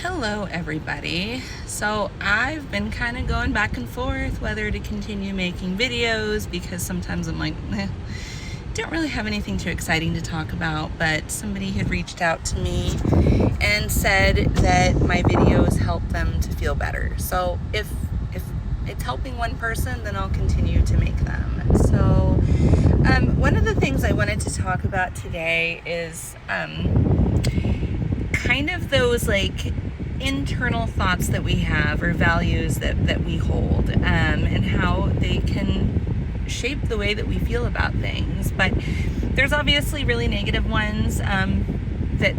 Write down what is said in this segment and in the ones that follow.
Hello, everybody. So I've been kind of going back and forth whether to continue making videos because sometimes I'm like, don't really have anything too exciting to talk about, but somebody had reached out to me and said that my videos help them to feel better. So if it's helping one person, then I'll continue to make them. So one of the things I wanted to talk about today is kind of those like internal thoughts that we have or values that we hold, and how they can shape the way that we feel about things. But there's obviously really negative ones that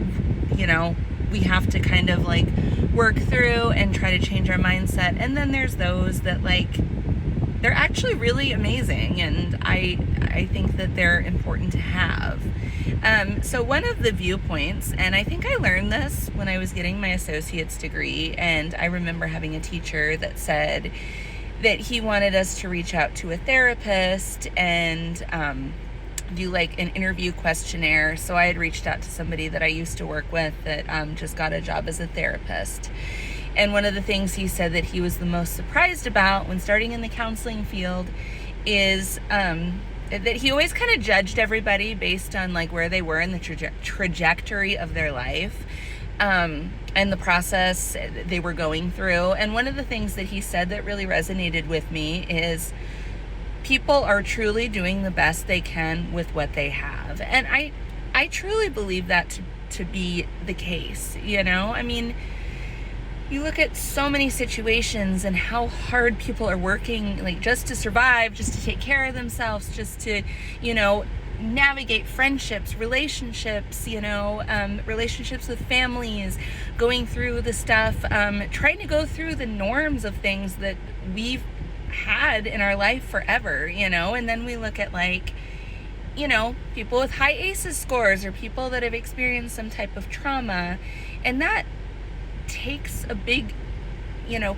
we have to kind of like work through and try to change our mindset. And then there's those that like they're actually really amazing, and I think that they're important to have. So one of the viewpoints, and I think I learned this when I was getting my associate's degree, and I remember having a teacher that said that he wanted us to reach out to a therapist and do like an interview questionnaire. So I had reached out to somebody that I used to work with that just got a job as a therapist. And one of the things he said that he was the most surprised about when starting in the counseling field is that he always kind of judged everybody based on like where they were in the trajectory of their life, and the process they were going through. And one of the things that he said that really resonated with me is people are truly doing the best they can with what they have. And I truly believe that to be the case. I mean, you look at so many situations and how hard people are working, like just to survive, just to take care of themselves, just to, navigate friendships, relationships, relationships with families, going through the stuff, trying to go through the norms of things that we've had in our life forever, and then we look at like, people with high ACEs scores or people that have experienced some type of trauma, and that takes a big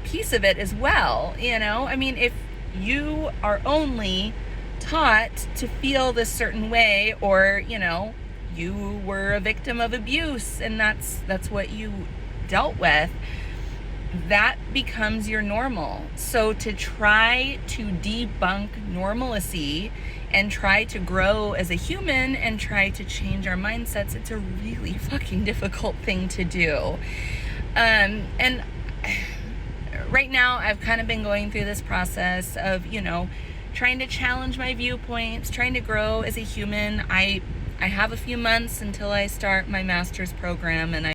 piece of it as well. I mean, if you are only taught to feel this certain way, or you were a victim of abuse and that's what you dealt with, that becomes your normal. So to try to debunk normalcy and try to grow as a human and try to change our mindsets, it's a really fucking difficult thing to do. And right now I've kind of been going through this process of, trying to challenge my viewpoints, trying to grow as a human. I have a few months until I start my master's program, and